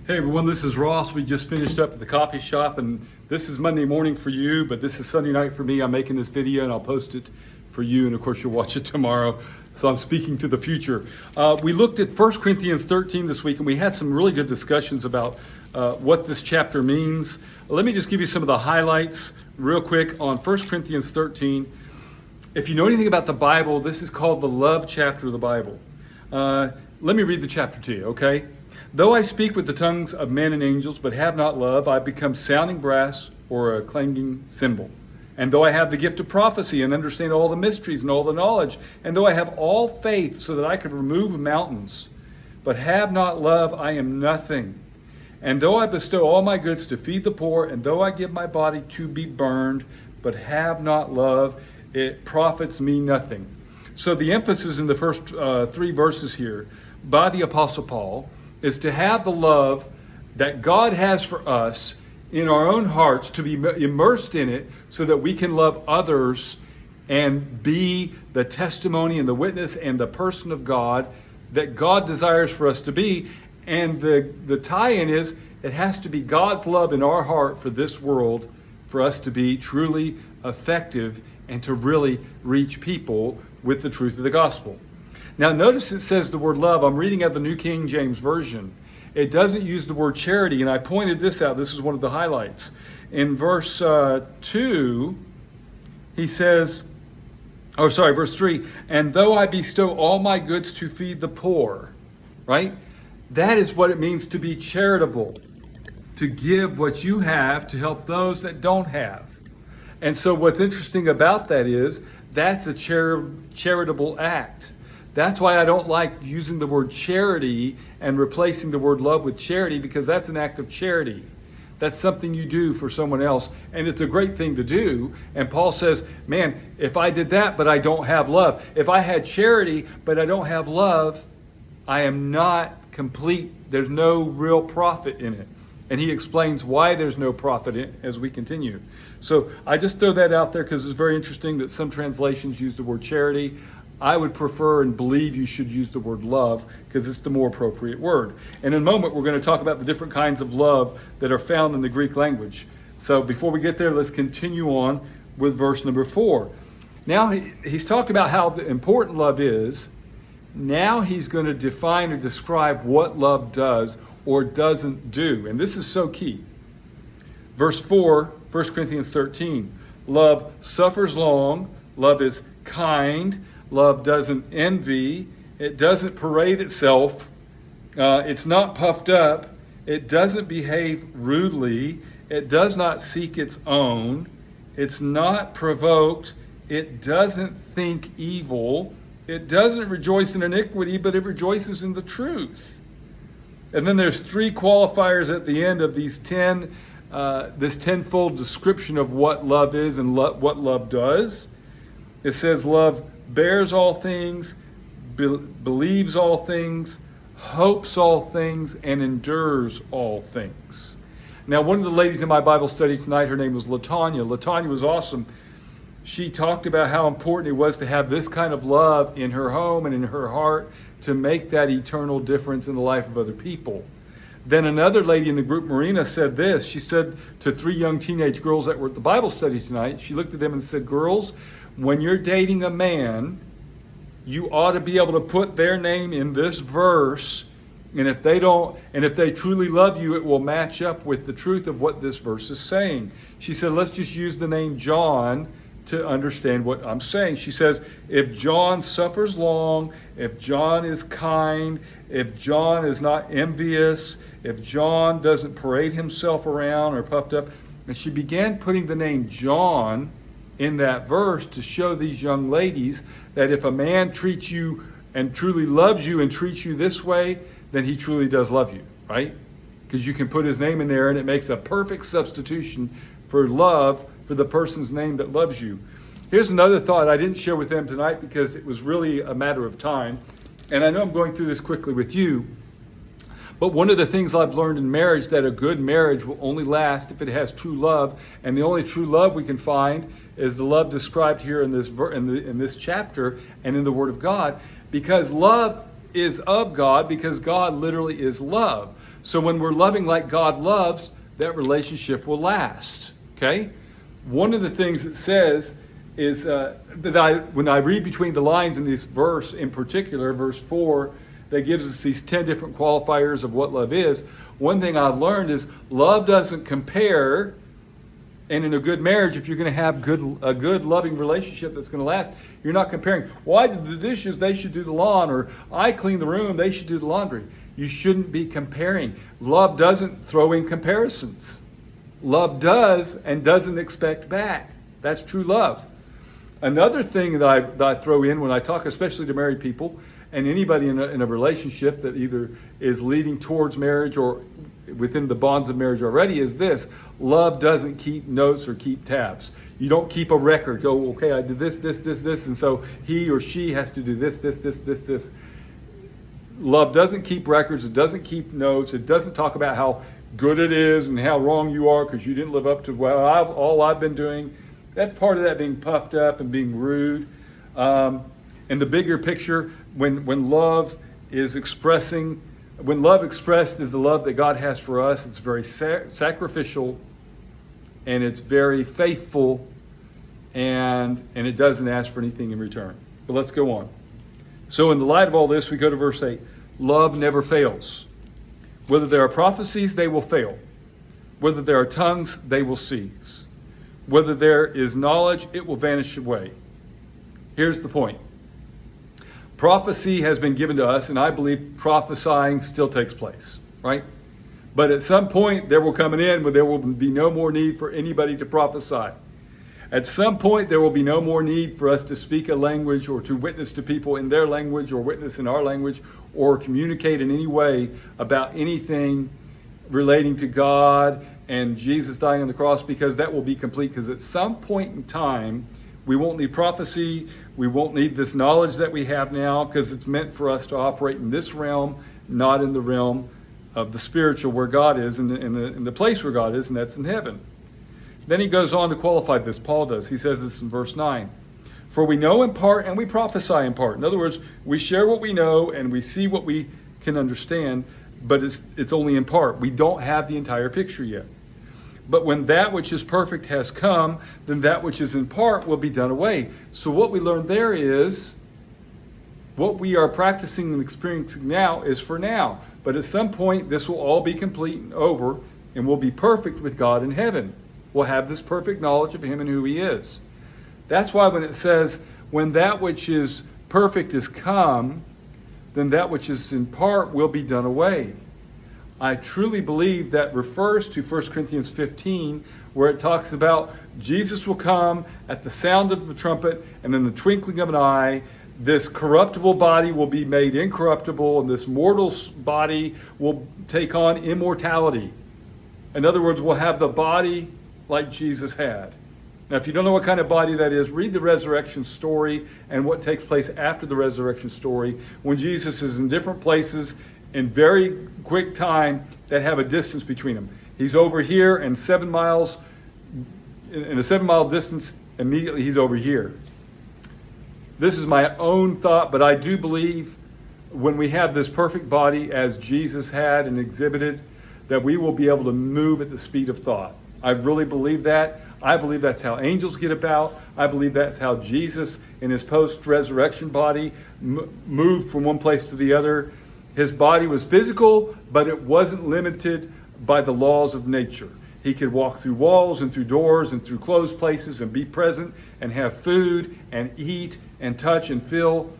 Hey everyone, this is Ross. We just finished up at the coffee shop, and this is Monday morning for you, but this is Sunday night for me. I'm making this video and I'll post it for you, and of course you'll watch it tomorrow. So I'm speaking to the future. We looked at 1 Corinthians 13 this week, and we had some really good discussions about what this chapter means. Let me just give you some of the highlights real quick on 1 Corinthians 13. If you know anything about the Bible, this is called the love chapter of the Bible. Let me read the chapter to you, okay? Though I speak with the tongues of men and angels, but have not love, I become sounding brass or a clanging cymbal. And though I have the gift of prophecy and understand all the mysteries and all the knowledge, and though I have all faith so that I could remove mountains, but have not love, I am nothing. And though I bestow all my goods to feed the poor, and though I give my body to be burned, but have not love, it profits me nothing. So the emphasis in the first three verses here by the Apostle Paul is to have the love that God has for us in our own hearts, to be immersed in it so that we can love others and be the testimony and the witness and the person of God that God desires for us to be. And the tie-in is it has to be God's love in our heart for this world for us to be truly effective and to really reach people with the truth of the gospel. Now notice it says the word love. I'm reading out the New King James Version. It doesn't use the word charity, and I pointed this out. This is one of the highlights. In verse 2, he says, verse 3, and though I bestow all my goods to feed the poor, right? That is what it means to be charitable, to give what you have to help those that don't have. And so what's interesting about that is that's a charitable act. That's why I don't like using the word charity and replacing the word love with charity, because that's an act of charity. That's something you do for someone else, and it's a great thing to do. And Paul says, man, if I did that but I don't have love, if I had charity but I don't have love, I am not complete. There's no real profit in it. And he explains why there's no profit in it as we continue. So I just throw that out there because it's very interesting that some translations use the word charity. I would prefer and believe you should use the word love because it's the more appropriate word. And in a moment, we're going to talk about the different kinds of love that are found in the Greek language. So before we get there, let's continue on with verse number 4. Now he's talked about how important love is. Now he's going to define or describe what love does or doesn't do. And this is so key. Verse 4, 1 Corinthians 13. Love suffers long. Love is kind. Love doesn't envy. It doesn't parade itself. It's not puffed up. It doesn't behave rudely. It does not seek its own. It's not provoked. It doesn't think evil. It doesn't rejoice in iniquity, but it rejoices in the truth. And then there's three qualifiers at the end of these this tenfold description of what love is and what love does. It says love bears all things, believes all things, hopes all things, and endures all things. Now, one of the ladies in my Bible study tonight, her name was LaTanya. LaTanya was awesome. She talked about how important it was to have this kind of love in her home and in her heart to make that eternal difference in the life of other people. Then another lady in the group, Marina, said this. She said to three young teenage girls that were at the Bible study tonight, she looked at them and said, girls, when you're dating a man, you ought to be able to put their name in this verse, and if they truly love you, it will match up with the truth of what this verse is saying. She said, let's just use the name John to understand what I'm saying. She says, if John suffers long, if John is kind, if John is not envious, if John doesn't parade himself around or puffed up, and she began putting the name John in that verse to show these young ladies that if a man treats you and truly loves you and treats you this way, then he truly does love you, right? Because you can put his name in there and it makes a perfect substitution for love for the person's name that loves you. Here's another thought I didn't share with them tonight because it was really a matter of time. And I know I'm going through this quickly with you. But one of the things I've learned in marriage, that a good marriage will only last if it has true love. And the only true love we can find is the love described here in this chapter and in the Word of God. Because love is of God, because God literally is love. So when we're loving like God loves, that relationship will last. Okay? One of the things it says is that when I read between the lines in this verse in particular, verse 4, that gives us these 10 different qualifiers of what love is. One thing I've learned is love doesn't compare. And in a good marriage, if you're going to have a good loving relationship that's going to last, you're not comparing. Well, I did the dishes, they should do the lawn, or I cleaned the room, they should do the laundry. You shouldn't be comparing. Love doesn't throw in comparisons. Love does and doesn't expect back. That's true love. Another thing that I throw in when I talk, especially to married people and anybody in a relationship that either is leading towards marriage or within the bonds of marriage already, is this: love doesn't keep notes or keep tabs. You don't keep a record. Go, okay, I did this, and so he or she has to do this. Love doesn't keep records. It doesn't keep notes. It doesn't talk about how good it is and how wrong you are because you didn't live up to all I've been doing. That's part of that being puffed up and being rude. In the bigger picture, when love is expressing, when love expressed is the love that God has for us, it's very sacrificial and it's very faithful, and it doesn't ask for anything in return. But let's go on. So in the light of all this, we go to verse 8. Love never fails. Whether there are prophecies, they will fail. Whether there are tongues, they will cease. Whether there is knowledge, it will vanish away. Here's the point. Prophecy has been given to us, and I believe prophesying still takes place, right? But at some point, there will come an end where there will be no more need for anybody to prophesy. At some point, there will be no more need for us to speak a language or to witness to people in their language or witness in our language or communicate in any way about anything relating to God and Jesus dying on the cross, because that will be complete. Because at some point in time, we won't need prophecy. We won't need this knowledge that we have now, because it's meant for us to operate in this realm, not in the realm of the spiritual where God is, in the place where God is, and that's in heaven. Then he goes on to qualify this. Paul does. He says this in verse 9. For we know in part and we prophesy in part. In other words, we share what we know and we see what we can understand, but it's only in part. We don't have the entire picture yet. But when that which is perfect has come, then that which is in part will be done away. So what we learned there is what we are practicing and experiencing now is for now. But at some point, this will all be complete and over, and we'll be perfect with God in heaven. We'll have this perfect knowledge of him and who he is. That's why when it says, when that which is perfect is come, then that which is in part will be done away. I truly believe that refers to 1 Corinthians 15, where it talks about Jesus will come at the sound of the trumpet, and in the twinkling of an eye, this corruptible body will be made incorruptible, and this mortal body will take on immortality. In other words, we'll have the body like Jesus had. Now, if you don't know what kind of body that is, read the resurrection story and what takes place after the resurrection story, when Jesus is in different places in very quick time that have a distance between them. He's over here and 7 miles, in a 7-mile distance, immediately he's over here. This is my own thought, but I do believe when we have this perfect body as Jesus had and exhibited, that we will be able to move at the speed of thought. I really believe that. I believe that's how angels get about. I believe that's how Jesus in his post-resurrection body moved from one place to the other. His body was physical, but it wasn't limited by the laws of nature. He could walk through walls and through doors and through closed places and be present and have food and eat and touch and feel,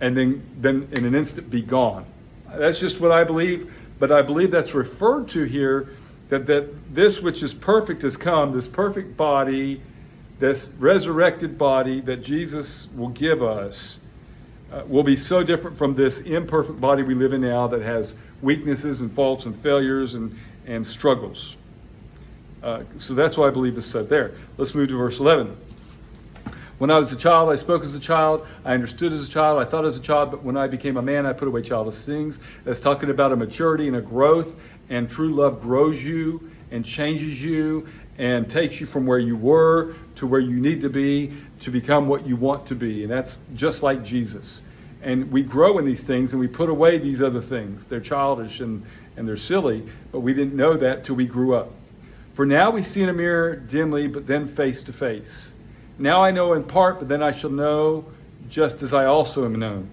and then in an instant be gone. That's just what I believe, but I believe that's referred to here, that this which is perfect has come, this perfect body, this resurrected body that Jesus will give us, will be so different from this imperfect body we live in now that has weaknesses and faults and failures and struggles. So that's why I believe it's said there. Let's move to verse 11. When I was a child, I spoke as a child. I understood as a child. I thought as a child. But when I became a man, I put away childish things. That's talking about a maturity and a growth. And true love grows you and changes you and takes you from where you were to where you need to be to become what you want to be. And that's just like Jesus. And we grow in these things and we put away these other things. They're childish and and they're silly, but we didn't know that till we grew up. For now we see in a mirror dimly, but then face to face. Now I know in part, but then I shall know just as I also am known.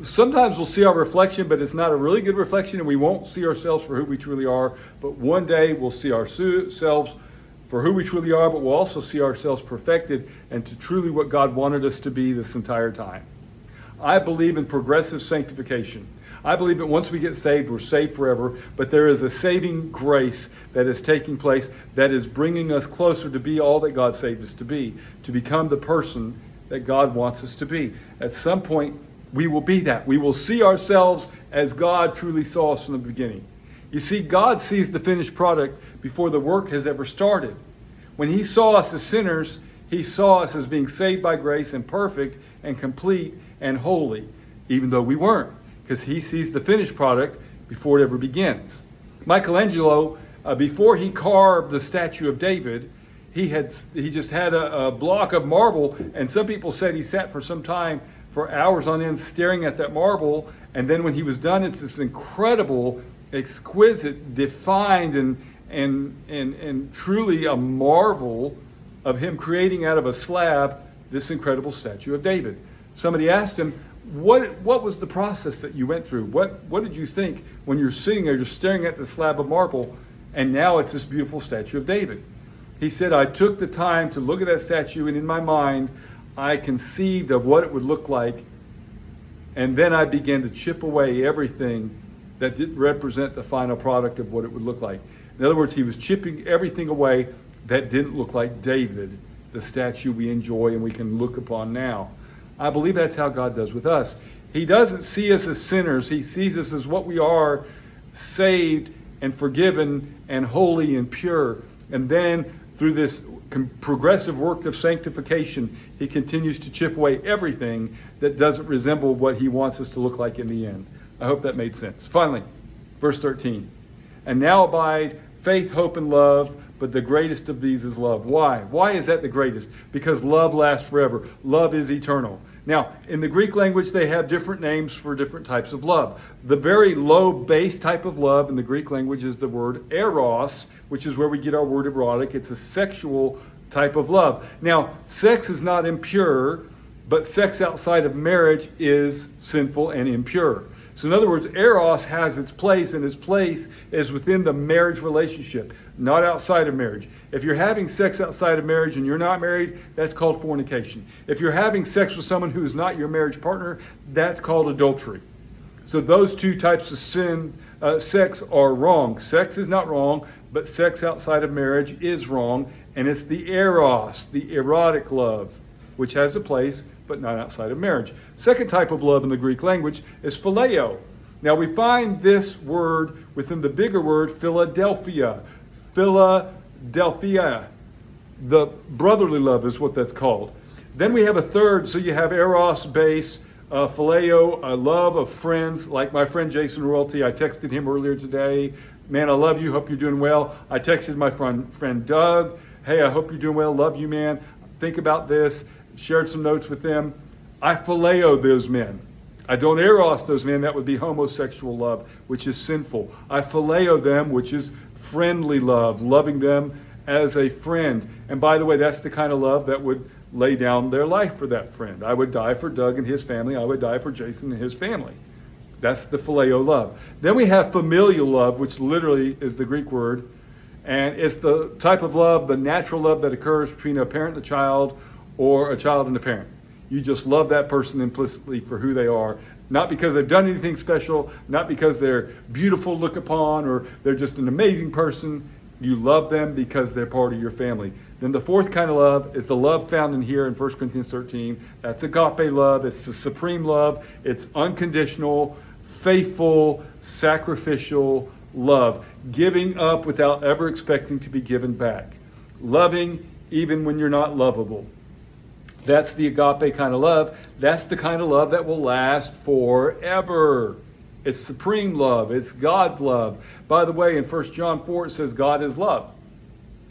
Sometimes we'll see our reflection, but it's not a really good reflection, and we won't see ourselves for who we truly are. But one day we'll see ourselves for who we truly are, but we'll also see ourselves perfected and to truly what God wanted us to be this entire time. I believe in progressive sanctification. I believe that once we get saved, we're saved forever, but there is a saving grace that is taking place that is bringing us closer to be all that God saved us to be, to become the person that God wants us to be. At some point, we will be that. We will see ourselves as God truly saw us from the beginning. You see, God sees the finished product before the work has ever started. When He saw us as sinners, He saw us as being saved by grace and perfect and complete and holy, even though we weren't, because He sees the finished product before it ever begins. Michelangelo, before he carved the statue of David, he just had a block of marble, and some people said he sat for some time, for hours on end, staring at that marble, and then when he was done, it's this incredible, exquisite, defined, and truly a marvel of him creating out of a slab this incredible statue of David. Somebody asked him, what was the process that you went through? What did you think when you're sitting there just staring at the slab of marble, and now it's this beautiful statue of David? He said, I took the time to look at that statue, and in my mind, I conceived of what it would look like, and then I began to chip away everything that didn't represent the final product of what it would look like. In other words, he was chipping everything away that didn't look like David, the statue we enjoy and we can look upon now. I believe that's how God does with us. He doesn't see us as sinners. He sees us as what we are, saved and forgiven and holy and pure. And then through this progressive work of sanctification, He continues to chip away everything that doesn't resemble what He wants us to look like in the end. I hope that made sense. Finally, verse 13. And now abide faith, hope, and love, but the greatest of these is love. Why? Why is that the greatest? Because love lasts forever. Love is eternal. Now, in the Greek language, they have different names for different types of love. The very low base type of love in the Greek language is the word eros, which is where we get our word erotic. It's a sexual type of love. Now, sex is not impure, but sex outside of marriage is sinful and impure. So in other words, eros has its place, and its place is within the marriage relationship, not outside of marriage. If you're having sex outside of marriage and you're not married, that's called fornication. If you're having sex with someone who is not your marriage partner, that's called adultery. So those two types of sex are wrong. Sex is not wrong, but sex outside of marriage is wrong, and it's the eros, the erotic love, which has a place, but not outside of marriage. Second type of love in the Greek language is phileo. Now we find this word within the bigger word Philadelphia. Philadelphia. The brotherly love is what that's called. Then we have a third, so you have eros base, phileo, a love of friends, like my friend Jason Royalty. I texted him earlier today. Man, I love you, hope you're doing well. I texted my friend Doug. Hey, I hope you're doing well, love you, man. Think about this. Shared some notes with them. I phileo those men. I don't eros those men. That would be homosexual love, which is sinful. I phileo them, which is friendly love, loving them as a friend. And by the way, that's the kind of love that would lay down their life for that friend. I would die for Doug and his family. I would die for Jason and his family. That's the phileo love. Then we have familial love, which literally is the Greek word. And it's the type of love, the natural love that occurs between a parent and a child, or a child and a parent. You just love that person implicitly for who they are, not because they've done anything special, not because they're beautiful to look upon, or they're just an amazing person. You love them because they're part of your family. Then the fourth kind of love is the love found in here in 1 Corinthians 13. That's agape love. It's the supreme love. It's unconditional, faithful, sacrificial love. Giving up without ever expecting to be given back. Loving even when you're not lovable. That's the agape kind of love. That's the kind of love that will last forever. It's supreme love. It's God's love. By the way, in 1 John 4, it says God is love.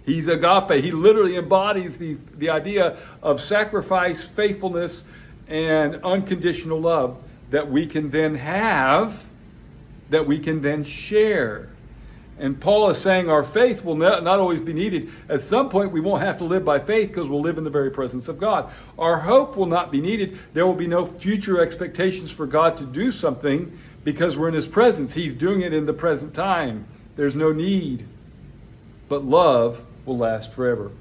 He's agape. He literally embodies the idea of sacrifice, faithfulness, and unconditional love that we can then have that we can then share. And Paul is saying our faith will not always be needed. At some point, we won't have to live by faith because we'll live in the very presence of God. Our hope will not be needed. There will be no future expectations for God to do something because we're in His presence. He's doing it in the present time. There's no need. But love will last forever.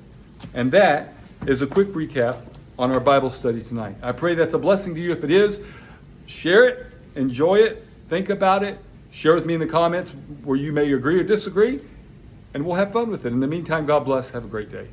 And that is a quick recap on our Bible study tonight. I pray that's a blessing to you. If it is, share it, enjoy it, think about it. Share with me in the comments where you may agree or disagree, and we'll have fun with it. In the meantime, God bless. Have a great day.